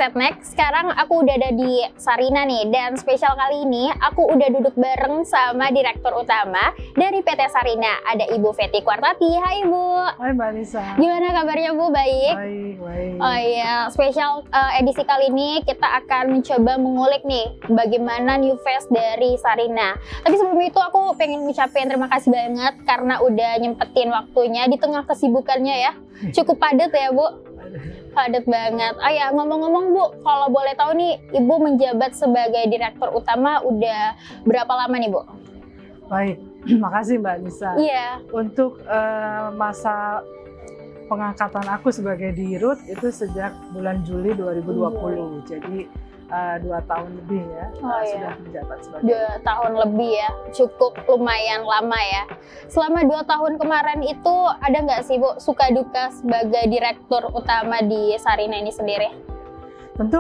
Setnek. Sekarang aku udah ada di Sarina nih, dan spesial kali ini aku udah duduk bareng sama Direktur Utama dari PT Sarina. Ada Ibu Fety Kwartati. Hai Ibu. Hai Mbak Nisa. Gimana kabarnya Bu? Baik? Baik. Oh iya, spesial edisi kali ini kita akan mencoba mengulik nih bagaimana new face dari Sarina. Tapi sebelum itu aku pengen ngucapin terima kasih banget karena udah nyempetin waktunya di tengah kesibukannya ya. Cukup padat ya Bu? Padat banget. Oh ya, ngomong-ngomong Bu, kalau boleh tahu nih, Ibu menjabat sebagai Direktur Utama udah berapa lama nih Bu? Baik, makasih Mbak Nisa. Iya. Untuk masa pengangkatan aku sebagai Dirut itu sejak bulan Juli 2020. Jadi 2 tahun lebih ya, sudah menjabat sebagai 2 tahun lebih ya, cukup lumayan lama ya. Selama 2 tahun kemarin itu ada nggak sih Bu suka duka sebagai Direktur Utama di Sarina ini sendiri? Tentu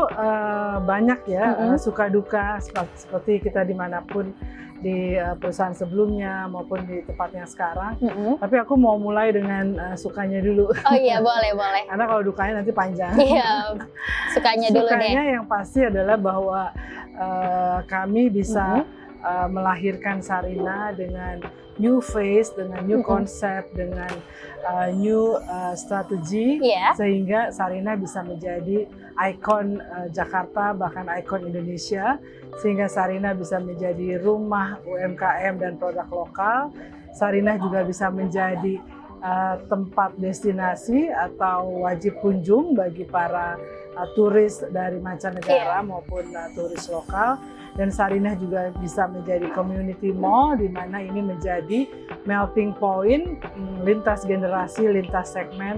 banyak ya suka duka seperti kita dimanapun di perusahaan sebelumnya maupun di tempat yang sekarang. Tapi aku mau mulai dengan sukanya dulu. Oh iya, boleh. Karena kalau dukanya nanti panjang. Iya, sukanya dulu deh. Sukanya yang pasti adalah bahwa kami bisa melahirkan Sarina dengan new face, dengan new concept, dengan new strategi, sehingga Sarina bisa menjadi ikon Jakarta, bahkan ikon Indonesia, sehingga Sarina bisa menjadi rumah UMKM dan produk lokal. Sarina juga bisa menjadi tempat destinasi atau wajib kunjung bagi para turis dari mancanegara maupun turis lokal. Dan Sarina juga bisa menjadi community mall, di mana ini menjadi melting point lintas generasi, lintas segmen,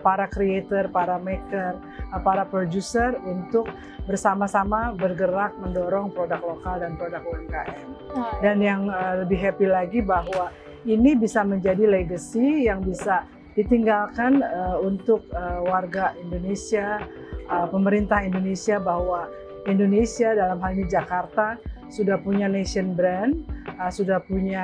para creator, para maker, para producer untuk bersama-sama bergerak mendorong produk lokal dan produk UMKM. Dan yang lebih happy lagi bahwa ini bisa menjadi legacy yang bisa ditinggalkan untuk warga Indonesia, pemerintah Indonesia, bahwa Indonesia dalam hal ini Jakarta sudah punya nation brand, sudah punya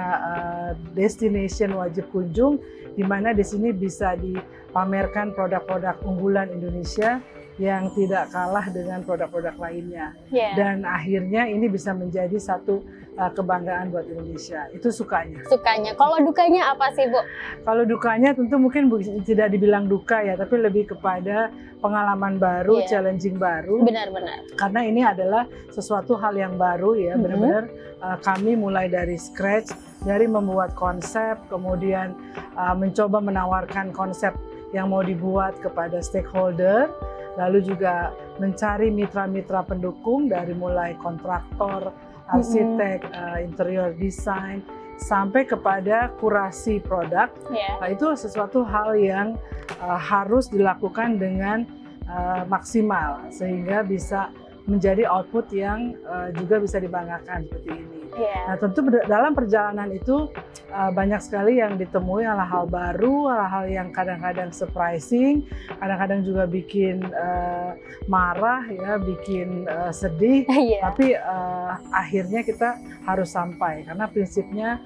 destination wajib kunjung, di mana di sini bisa dipamerkan produk-produk unggulan Indonesia yang tidak kalah dengan produk-produk lainnya. Dan akhirnya ini bisa menjadi satu kebanggaan buat Indonesia. Itu sukanya. Sukanya. Kalau dukanya apa sih Bu? Kalau dukanya tentu mungkin tidak dibilang duka ya, tapi lebih kepada pengalaman baru, challenging baru. Benar-benar. Karena ini adalah sesuatu hal yang baru ya, benar-benar kami mulai dari scratch, dari membuat konsep, kemudian mencoba menawarkan konsep yang mau dibuat kepada stakeholder, lalu juga mencari mitra-mitra pendukung dari mulai kontraktor, arsitek, interior design, sampai kepada kurasi produk. Itu sesuatu hal yang harus dilakukan dengan maksimal sehingga bisa menjadi output yang juga bisa dibanggakan seperti ini. Nah, tentu dalam perjalanan itu banyak sekali yang ditemui hal-hal baru, hal-hal yang kadang-kadang surprising, kadang-kadang juga bikin marah ya, bikin sedih. Tapi akhirnya kita harus sampai, karena prinsipnya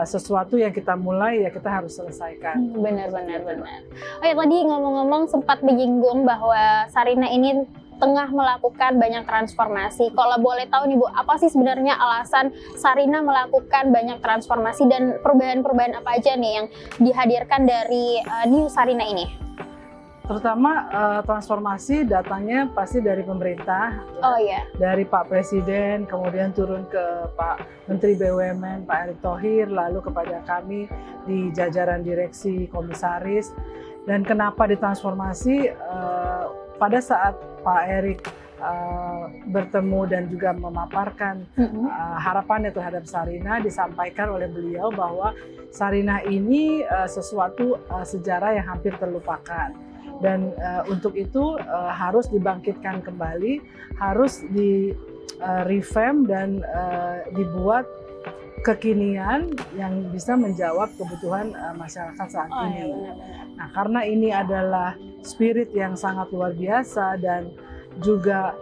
sesuatu yang kita mulai ya kita harus selesaikan. Benar. Oh ya, tadi ngomong-ngomong sempat menyinggung bahwa Sarina ini tengah melakukan banyak transformasi. Kalau boleh tahu nih Bu, apa sih sebenarnya alasan Sarina melakukan banyak transformasi dan perubahan-perubahan apa aja nih yang dihadirkan dari new Sarina ini? Terutama transformasi datangnya pasti dari pemerintah, dari Pak Presiden, kemudian turun ke Pak Menteri BUMN, Pak Erick Thohir, lalu kepada kami di jajaran direksi komisaris. Dan kenapa ditransformasi? Pada saat Pak Erick bertemu dan juga memaparkan harapannya terhadap Sarina, disampaikan oleh beliau bahwa Sarina ini sesuatu sejarah yang hampir terlupakan. Dan untuk itu harus dibangkitkan kembali, harus di revamp dan dibuat kekinian yang bisa menjawab kebutuhan masyarakat saat ini. Nah, karena ini adalah spirit yang sangat luar biasa dan juga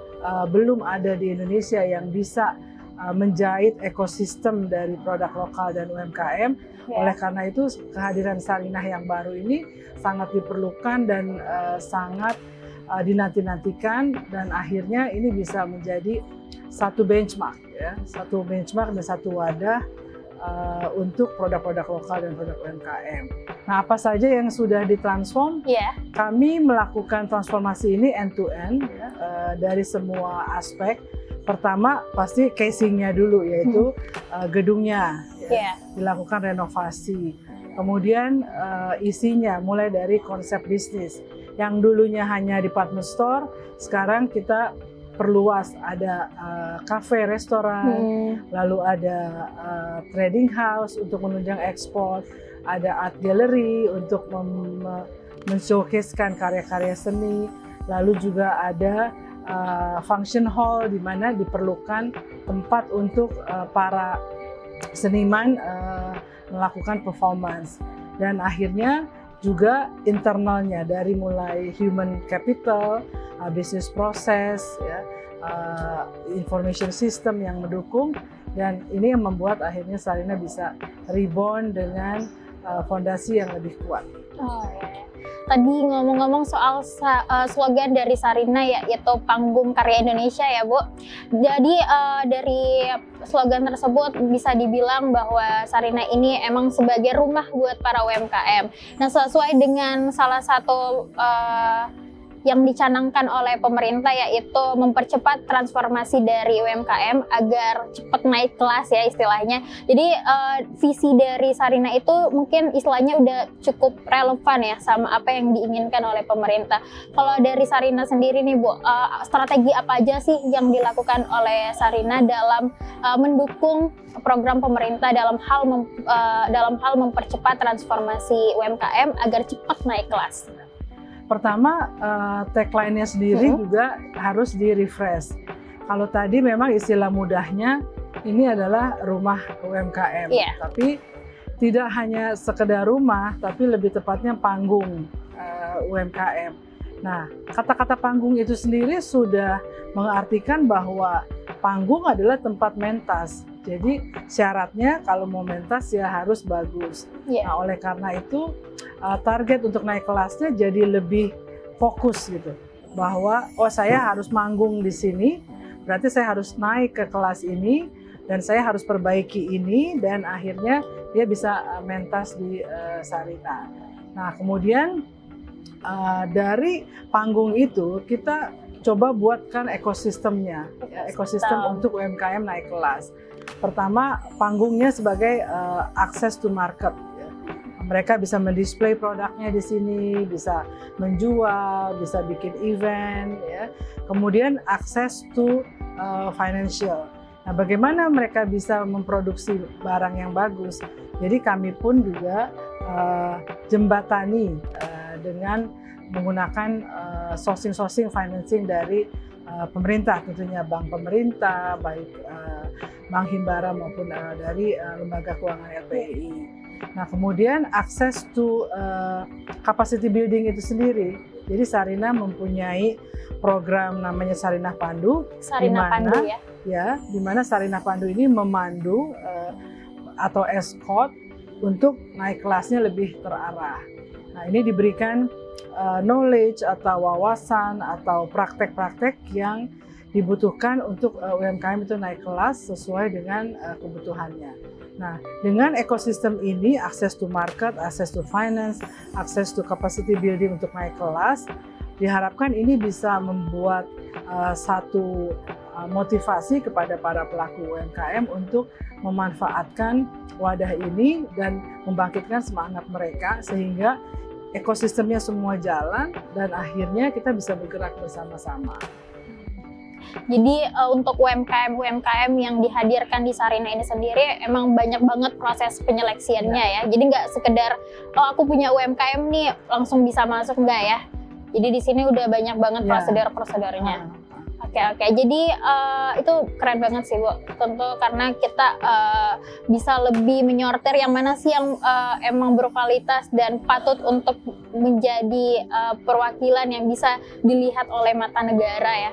belum ada di Indonesia yang bisa menjahit ekosistem dari produk lokal dan UMKM. Oleh karena itu kehadiran Sarina yang baru ini sangat diperlukan dan sangat dinanti-nantikan, dan akhirnya ini bisa menjadi satu benchmark ya, satu benchmark dan satu wadah untuk produk-produk lokal dan produk UMKM. Nah, apa saja yang sudah ditransform? Kami melakukan transformasi ini end to end ya, dari semua aspek. Pertama pasti casingnya dulu, yaitu gedungnya ya, dilakukan renovasi. Kemudian isinya mulai dari konsep bisnis yang dulunya hanya department store, sekarang kita perluas, ada cafe, restoran, lalu ada trading house untuk menunjang ekspor, ada art gallery untuk men-showcasekan karya-karya seni, lalu juga ada function hall di mana diperlukan tempat untuk para seniman melakukan performance, dan akhirnya juga internalnya dari mulai human capital, business process, ya, information system yang mendukung, dan ini yang membuat akhirnya Sarina bisa rebound dengan fondasi yang lebih kuat. Tadi ngomong-ngomong soal slogan dari Sarina ya, yaitu Panggung Karya Indonesia ya Bu. Jadi dari slogan tersebut bisa dibilang bahwa Sarina ini emang sebagai rumah buat para UMKM. Nah, sesuai dengan salah satu yang dicanangkan oleh pemerintah, yaitu mempercepat transformasi dari UMKM agar cepat naik kelas ya istilahnya. Jadi visi dari Sarina itu mungkin istilahnya udah cukup relevan ya sama apa yang diinginkan oleh pemerintah. Kalau dari Sarina sendiri nih Bu, strategi apa aja sih yang dilakukan oleh Sarina dalam mendukung program pemerintah dalam hal mempercepat transformasi UMKM agar cepat naik kelas? Pertama, tagline-nya sendiri juga harus di-refresh. Kalau tadi memang istilah mudahnya ini adalah rumah UMKM, tapi tidak hanya sekedar rumah, tapi lebih tepatnya panggung UMKM. Nah, kata-kata panggung itu sendiri sudah mengartikan bahwa panggung adalah tempat mentas. Jadi syaratnya kalau mau mentas ya harus bagus. Nah, oleh karena itu target untuk naik kelasnya jadi lebih fokus gitu. Bahwa saya harus manggung di sini, berarti saya harus naik ke kelas ini dan saya harus perbaiki ini, dan akhirnya dia bisa mentas di Sarina. Nah, kemudian dari panggung itu kita coba buatkan ekosistemnya, ekosistem untuk UMKM naik kelas. Pertama, panggungnya sebagai access to market. Mereka bisa mendisplay produknya di sini, bisa menjual, bisa bikin event, ya. Kemudian access to financial. Nah, bagaimana mereka bisa memproduksi barang yang bagus? Jadi kami pun juga jembatani dengan menggunakan sourcing financing dari pemerintah, tentunya bank pemerintah, baik Bank Himbara maupun dari lembaga keuangan LPI. Nah, kemudian akses to capacity building itu sendiri. Jadi Sarina mempunyai program namanya Sarina Pandu, di mana Sarina Pandu ini memandu atau escort untuk naik kelasnya lebih terarah. Nah, ini diberikan knowledge atau wawasan atau praktek-praktek yang dibutuhkan untuk UMKM itu naik kelas sesuai dengan kebutuhannya. Nah, dengan ekosistem ini, access to market, access to finance, access to capacity building untuk naik kelas, diharapkan ini bisa membuat satu motivasi kepada para pelaku UMKM untuk memanfaatkan wadah ini dan membangkitkan semangat mereka sehingga ekosistemnya semua jalan dan akhirnya kita bisa bergerak bersama-sama. Jadi untuk UMKM yang dihadirkan di Sarina ini sendiri emang banyak banget proses penyeleksiannya ya. Jadi nggak sekedar aku punya UMKM nih langsung bisa masuk, nggak ya. Jadi di sini udah banyak banget prosedur-prosedurnya. Oke. Jadi itu keren banget sih Bu. Tentu karena kita bisa lebih menyortir yang mana sih yang emang berkualitas dan patut untuk menjadi perwakilan yang bisa dilihat oleh mata negara ya.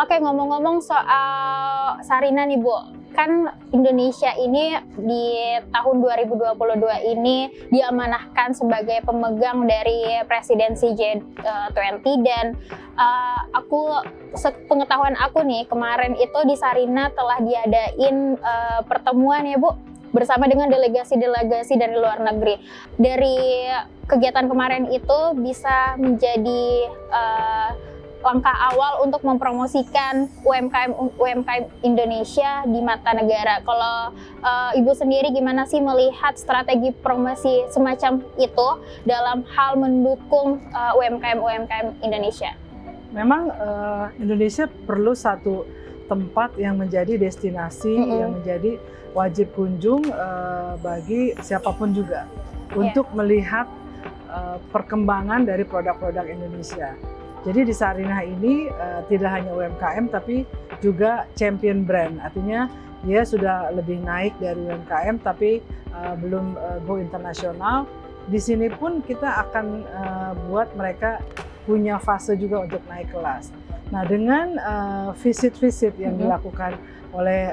Oke, ngomong-ngomong soal Sarina nih Bu, kan Indonesia ini di tahun 2022 ini diamanahkan sebagai pemegang dari presidensi G20 dan pengetahuan aku nih kemarin itu di Sarina telah diadain pertemuan ya Bu bersama dengan delegasi-delegasi dari luar negeri. Dari kegiatan kemarin itu bisa menjadi langkah awal untuk mempromosikan UMKM Indonesia di mata negara. Kalau Ibu sendiri gimana sih melihat strategi promosi semacam itu dalam hal mendukung UMKM Indonesia? Memang Indonesia perlu satu tempat yang menjadi destinasi, yang menjadi wajib kunjung bagi siapapun juga untuk melihat perkembangan dari produk-produk Indonesia. Jadi di Sarinah ini tidak hanya UMKM tapi juga champion brand, artinya dia sudah lebih naik dari UMKM tapi belum go internasional. Di sini pun kita akan buat mereka punya fase juga untuk naik kelas. Nah, dengan visit-visit yang dilakukan oleh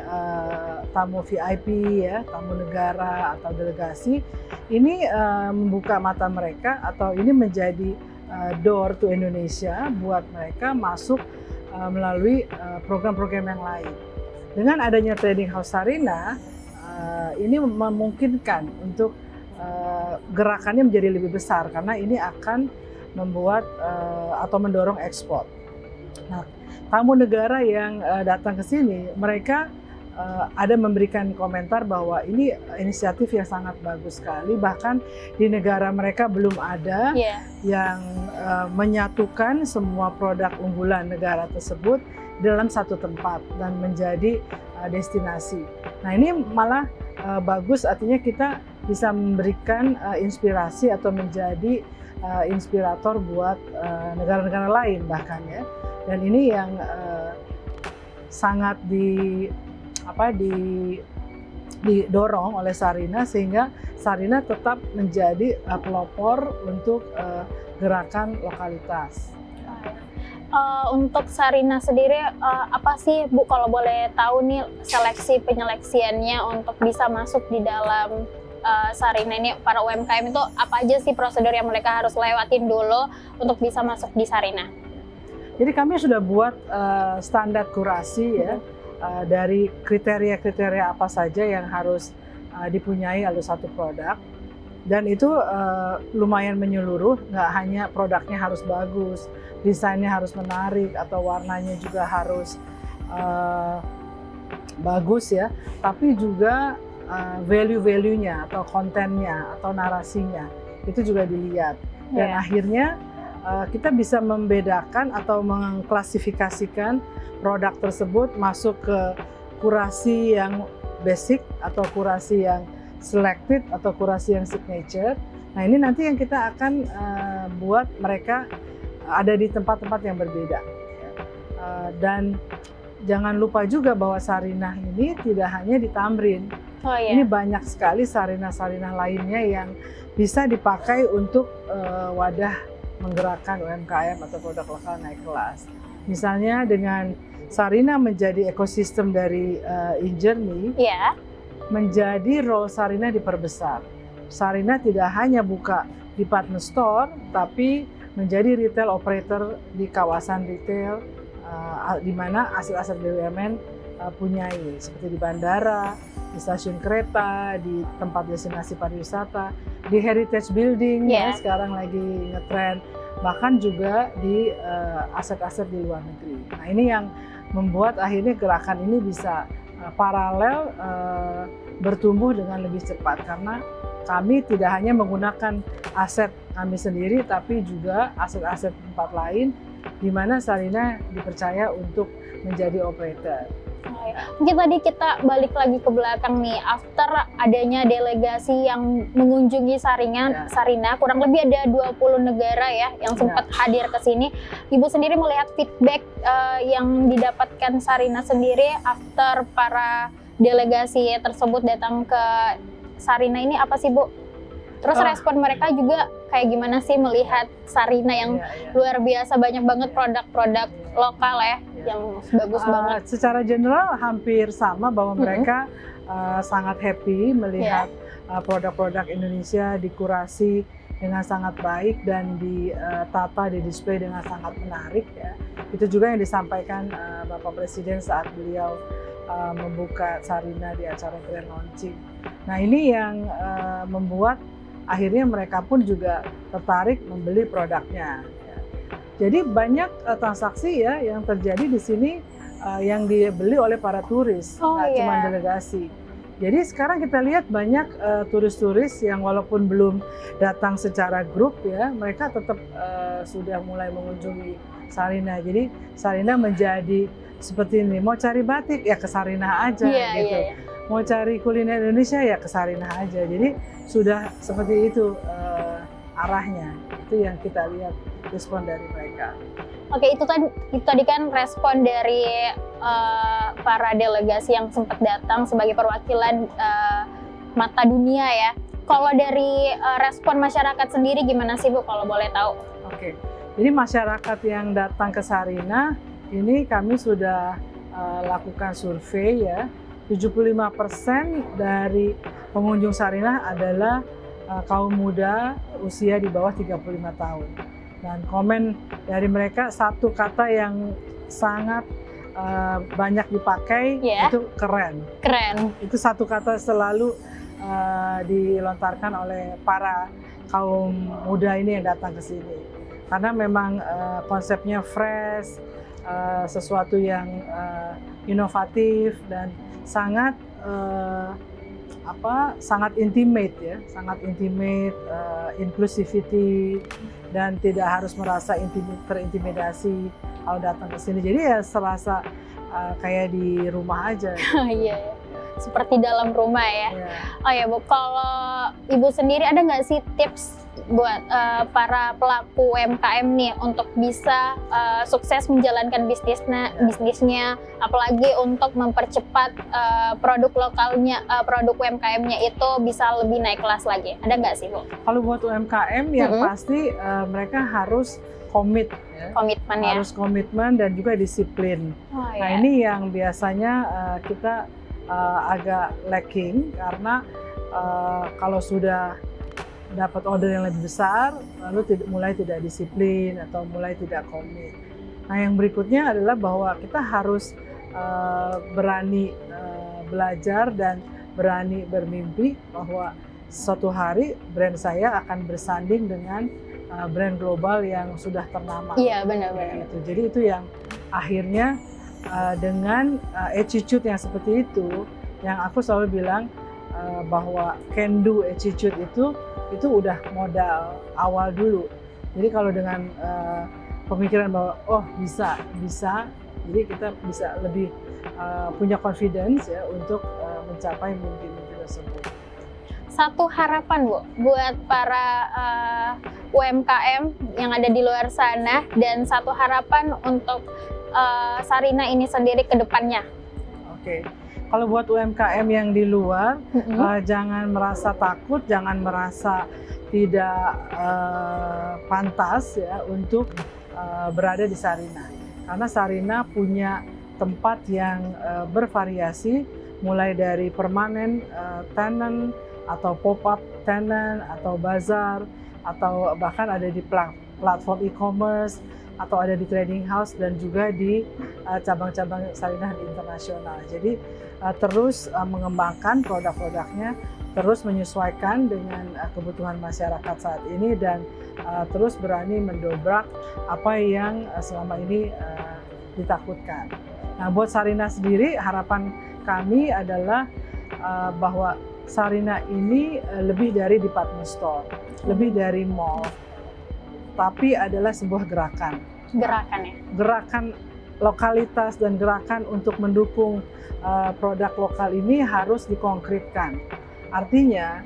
tamu VIP ya, tamu negara atau delegasi, ini membuka mata mereka atau ini menjadi door to Indonesia buat mereka masuk melalui program-program yang lain. Dengan adanya Trading House Sarina, ini memungkinkan untuk gerakannya menjadi lebih besar karena ini akan membuat atau mendorong ekspor. Nah, tamu negara yang datang ke sini, mereka ada memberikan komentar bahwa ini inisiatif yang sangat bagus sekali, bahkan di negara mereka belum ada yang menyatukan semua produk unggulan negara tersebut dalam satu tempat dan menjadi destinasi. Nah, ini malah bagus, artinya kita bisa memberikan inspirasi atau menjadi inspirator buat negara-negara lain bahkan ya. Dan ini yang sangat didorong oleh Sarina sehingga Sarina tetap menjadi pelopor untuk gerakan lokalitas. Untuk Sarina sendiri apa sih Bu kalau boleh tahu nih seleksi penyeleksiannya untuk bisa masuk di dalam Sarina ini, para UMKM itu apa aja sih prosedur yang mereka harus lewatin dulu untuk bisa masuk di Sarina? Jadi kami sudah buat standar kurasi ya. Dari kriteria-kriteria apa saja yang harus dipunyai oleh satu produk, dan itu lumayan menyeluruh, nggak hanya produknya harus bagus, desainnya harus menarik atau warnanya juga harus bagus ya, tapi juga value-value-nya atau kontennya atau narasinya itu juga dilihat dan akhirnya kita bisa membedakan atau mengklasifikasikan produk tersebut masuk ke kurasi yang basic atau kurasi yang selected atau kurasi yang signature. Nah, ini nanti yang kita akan buat mereka ada di tempat-tempat yang berbeda. Dan jangan lupa juga bahwa Sarinah ini tidak hanya di Tamrin. Ini banyak sekali Sarinah-Sarinah lainnya yang bisa dipakai untuk wadah menggerakkan UMKM atau produk lokal naik kelas. Misalnya dengan Sarina menjadi ekosistem dari InJourney, menjadi role Sarina diperbesar. Sarina tidak hanya buka department store, tapi menjadi retail operator di kawasan retail di mana aset-aset BUMN punyai, seperti di bandara, di stasiun kereta, di tempat destinasi pariwisata, di heritage building ya sekarang lagi ngetrend, bahkan juga di aset-aset di luar negeri. Nah, ini yang membuat akhirnya gerakan ini bisa paralel bertumbuh dengan lebih cepat karena kami tidak hanya menggunakan aset kami sendiri tapi juga aset-aset tempat lain di mana Sarina dipercaya untuk menjadi operator. Mungkin tadi kita balik lagi ke belakang nih, after adanya delegasi yang mengunjungi Sarina, kurang lebih ada 20 negara ya yang sempat hadir ke sini. Ibu sendiri melihat feedback yang didapatkan Sarina sendiri after para delegasi tersebut datang ke Sarina ini apa sih Bu? Terus respon mereka juga kayak gimana sih melihat Sarina yang luar biasa banyak banget produk-produk lokal ya, yang bagus banget. Secara general hampir sama, bahwa mereka sangat happy melihat produk-produk Indonesia dikurasi dengan sangat baik dan ditata, di-display dengan sangat menarik ya. Itu juga yang disampaikan Bapak Presiden saat beliau membuka Sarina di acara grand launching. Nah ini yang membuat akhirnya mereka pun juga tertarik membeli produknya. Jadi banyak transaksi ya yang terjadi di sini yang dibeli oleh para turis, nggak cuma delegasi. Jadi sekarang kita lihat banyak turis-turis yang walaupun belum datang secara grup ya, mereka tetap sudah mulai mengunjungi Sarina. Jadi Sarina menjadi seperti ini, mau cari batik ya ke Sarina aja gitu. Mau cari kuliner Indonesia ya ke Sarina aja. Jadi sudah seperti itu arahnya. Itu yang kita lihat respon dari mereka. Oke, itu tadi kan respon dari para delegasi yang sempat datang sebagai perwakilan mata dunia ya. Kalau dari respon masyarakat sendiri gimana sih Bu, kalau boleh tahu? Oke, jadi masyarakat yang datang ke Sarina ini kami sudah lakukan survei ya. 75% dari pengunjung Sarina adalah kaum muda usia di bawah 35 tahun. Dan komen dari mereka, satu kata yang sangat banyak dipakai itu keren. Keren. Itu satu kata selalu dilontarkan oleh para kaum muda ini yang datang ke sini. Karena memang konsepnya fresh, sesuatu yang inovatif dan sangat sangat intimate ya, sangat intimate, inclusivity, dan tidak harus merasa terintimidasi kalau datang ke sini. Jadi ya serasa kayak di rumah aja. Iya, seperti dalam rumah ya. Oh ya Bu, kalau Ibu sendiri ada nggak sih tips buat para pelaku UMKM nih untuk bisa sukses menjalankan bisnisnya, apalagi untuk mempercepat produk lokalnya, produk UMKM-nya itu bisa lebih naik kelas lagi. Ada nggak sih Bu? Kalau buat UMKM yang pasti mereka harus komit, ya. Harus komitmen dan juga disiplin. Nah ini yang biasanya kita agak lacking, karena kalau sudah dapat order yang lebih besar, lalu mulai tidak disiplin atau mulai tidak komit. Nah yang berikutnya adalah bahwa kita harus berani belajar dan berani bermimpi bahwa suatu hari brand saya akan bersanding dengan brand global yang sudah ternama. Iya benar-benar. Jadi itu yang akhirnya dengan attitude yang seperti itu, yang aku selalu bilang bahwa can do attitude itu udah modal awal dulu. Jadi kalau dengan pemikiran bahwa oh bisa, jadi kita bisa lebih punya confidence ya untuk mencapai mimpi-mimpi tersebut. Satu harapan Bu buat para UMKM yang ada di luar sana, dan satu harapan untuk Sarina ini sendiri ke depannya. Oke. Kalau buat UMKM yang di luar, jangan merasa takut, jangan merasa tidak pantas ya untuk berada di Sarina. Karena Sarina punya tempat yang bervariasi, mulai dari permanen tenant atau pop-up tenant atau bazar, atau bahkan ada di platform e-commerce, atau ada di trading house, dan juga di cabang-cabang Sarina internasional. Jadi terus mengembangkan produk-produknya, terus menyesuaikan dengan kebutuhan masyarakat saat ini, dan terus berani mendobrak apa yang selama ini ditakutkan. Nah, buat Sarina sendiri, harapan kami adalah bahwa Sarina ini lebih dari department store, lebih dari mall, tapi adalah sebuah gerakan. Gerakan ya? Gerakan lokalitas dan gerakan untuk mendukung produk lokal ini harus dikonkretkan. Artinya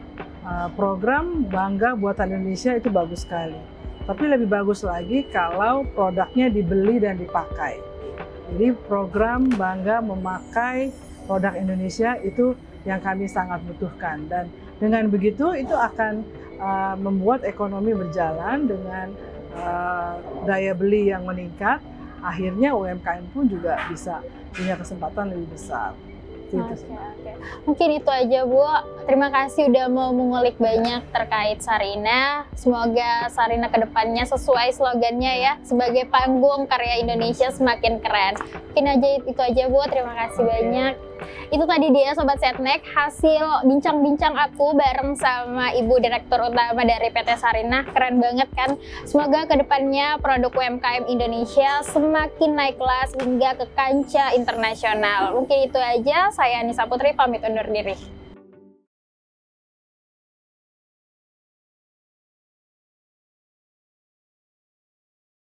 program Bangga Buatan Indonesia itu bagus sekali, tapi lebih bagus lagi kalau produknya dibeli dan dipakai. Jadi program Bangga Memakai Produk Indonesia itu yang kami sangat butuhkan, dan dengan begitu itu akan membuat ekonomi berjalan dengan daya beli yang meningkat, akhirnya UMKM pun juga bisa punya kesempatan lebih besar. Oke. Mungkin itu aja Bu. Terima kasih udah mau mengulik banyak terkait Sarina. Semoga Sarina kedepannya sesuai slogannya ya, sebagai panggung karya Indonesia semakin keren. Mungkin aja itu aja Bu. Terima kasih banyak. Itu tadi dia Sobat Setnek, hasil bincang-bincang aku bareng sama Ibu Direktur Utama dari PT Sarina. Keren banget kan? Semoga kedepannya produk UMKM Indonesia semakin naik kelas hingga ke kancah internasional. Mungkin itu aja, saya Anissa Putri pamit undur diri.